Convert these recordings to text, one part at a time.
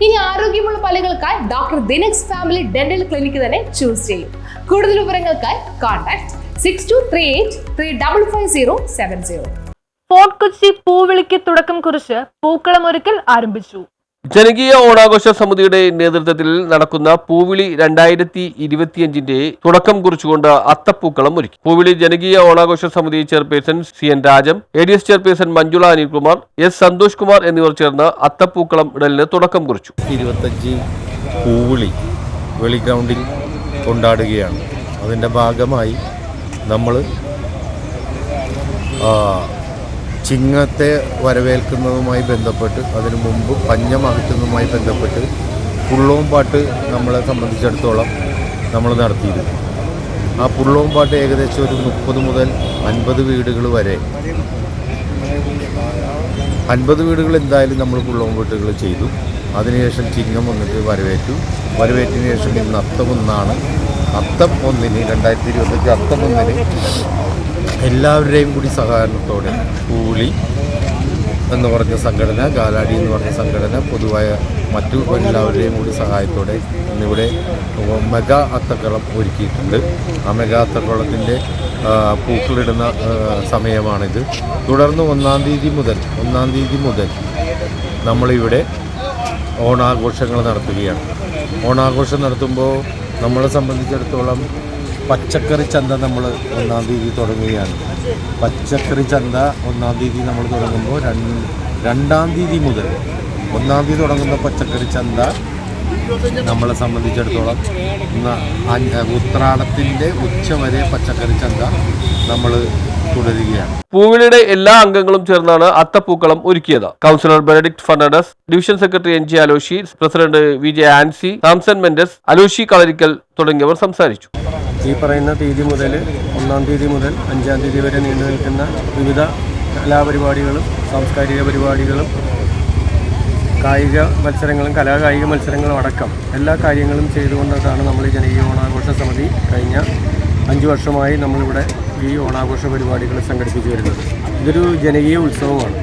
ഇനി ആരോഗ്യമുള്ള പല്ലുകൾക്കായി doctor ദിനക്സ് family dental clinic തന്നെ ചൂസ് ചെയ്യും. കൂടുതൽ വിവരങ്ങൾക്കായി കോൺടാക്ട് 6238355070. ഫോർട്ട് കൊച്ചി പൂവിളിക്ക് തുടക്കം കുറിച്ച് പൂക്കളമൊരുക്കൽ ആരംഭിച്ചു. ജനകീയ ഓണാഘോഷ സമിതിയുടെ നേതൃത്വത്തിൽ നടക്കുന്ന പൂവിളി 2025 തുടക്കം കുറിച്ചുകൊണ്ട് അത്തപ്പൂക്കളം ഒരുക്കി. പൂവിളി ജനകീയ ഓണാഘോഷ സമിതി chairperson CN Rajam, ADS chairperson Manjula Anilkumar, S Santhosh Kumar എന്നിവർ ചേർന്ന് അത്തപ്പൂക്കളം ഇടലിന് തുടക്കം കുറിച്ചു. 25 പൂവിളി വെളി ഗ്രൗണ്ടിൽ കൊണ്ടാടുകയാണ്. അതിൻ്റെ ഭാഗമായി നമ്മൾ ചിങ്ങത്തെ വരവേൽക്കുന്നതുമായി ബന്ധപ്പെട്ട്, അതിനു മുമ്പ് പഞ്ഞം അകറ്റുന്നതുമായി ബന്ധപ്പെട്ട് പുള്ളവും പാട്ട് നമ്മളെ സംബന്ധിച്ചിടത്തോളം നമ്മൾ നടത്തിയിരുന്നു. ആ പുള്ളവും പാട്ട് ഏകദേശം ഒരു 30 മുതൽ 50 വീടുകൾ വരെ, 50 വീടുകൾ എന്തായാലും നമ്മൾ പുള്ളവും പാട്ടുകൾ ചെയ്തു. അതിനുശേഷം ചിങ്ങം വന്നിട്ട് വരവേറ്റിന് ശേഷം ഇന്ന് അത്തം 1 അത്തം 1 2025 അത്തം 1 എല്ലാവരുടെയും കൂടി സഹകരണത്തോടെ പൂവിളി എന്ന് പറഞ്ഞ സംഘടന, ഗാലാടി എന്ന് പറഞ്ഞ സംഘടന, പൊതുവായ മറ്റു എല്ലാവരുടെയും കൂടി സഹായത്തോടെ ഇന്നിവിടെ മെഗാ അത്തക്കളം ഒരുക്കിയിട്ടുണ്ട്. ആ മെഗാ അത്തക്കുളത്തിൻ്റെ പൂക്കളിടുന്ന സമയമാണിത്. തുടർന്ന് 1-ാം തീയതി മുതൽ നമ്മളിവിടെ ഓണാഘോഷങ്ങൾ നടത്തുകയാണ്. ഓണാഘോഷം നടത്തുമ്പോൾ നമ്മളെ സംബന്ധിച്ചിടത്തോളം പച്ചക്കറി ചന്ത നമ്മൾ 1-ാം തീയതി തുടങ്ങുകയാണ്. പച്ചക്കറി ചന്ത 1-ാം തീയതി നമ്മൾ തുടങ്ങുമ്പോൾ 2-ാം തീയതി മുതൽ 1-ാം തീയതി തുടങ്ങുന്ന പച്ചക്കറി ചന്ത നമ്മളെ സംബന്ധിച്ചിടത്തോളം ഉത്രാടത്തിൻ്റെ ഉച്ച വരെ പച്ചക്കറി ചന്ത നമ്മൾ തുടരുകയാണ്. പൂവിളിയുടെ എല്ലാ അംഗങ്ങളും ചേർന്നാണ് അത്തപ്പൂക്കളം ഒരുക്കിയത്. Councillor Benedict Fernandes, division secretary NG Aloshy, president VJ Ancy, Samson Mendez, Aloshy Kalarikkal തുടങ്ങിയവർ സംസാരിച്ചു. ഈ പറയുന്ന തീയതി മുതൽ 1-ാം തീയതി മുതൽ 5-ാം തീയതി വരെ നീണ്ടു നിൽക്കുന്ന വിവിധ കലാപരിപാടികളും സാംസ്കാരിക പരിപാടികളും കായിക മത്സരങ്ങളും കലാകായിക മത്സരങ്ങളും അടക്കം എല്ലാ കാര്യങ്ങളും ചെയ്തുകൊണ്ടിട്ടാണ് നമ്മൾ ഈ ജനകീയ ഓണാഘോഷ സമിതി കഴിഞ്ഞ 5 വർഷമായി നമ്മളിവിടെ ഈ ഓണാഘോഷ പരിപാടികൾ സംഘടിപ്പിച്ചു വരുന്നത്. ഇതൊരു ജനകീയ ഉത്സവമാണ്.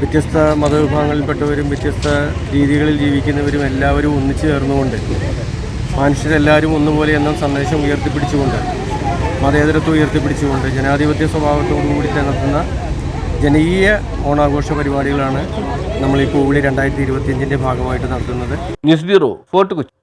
വ്യത്യസ്ത മതവിഭാഗങ്ങളിൽപ്പെട്ടവരും വ്യത്യസ്ത രീതികളിൽ ജീവിക്കുന്നവരും എല്ലാവരും ഒന്നിച്ചു ചേർന്നുകൊണ്ട് മനുഷ്യരെല്ലാവരും ഒന്നുപോലെ എന്ന സന്ദേശം ഉയർത്തിപ്പിടിച്ചുകൊണ്ട്, മതേതരത്വം ഉയർത്തിപ്പിടിച്ചുകൊണ്ട്, ജനാധിപത്യ സ്വഭാവത്തോടുകൂടി നടത്തുന്ന ജനകീയ ഓണാഘോഷ പരിപാടികളാണ് നമ്മൾ ഈ പൂവിളി 2025 ഭാഗമായിട്ട് നടത്തുന്നത്. News bureau, fort Kochi.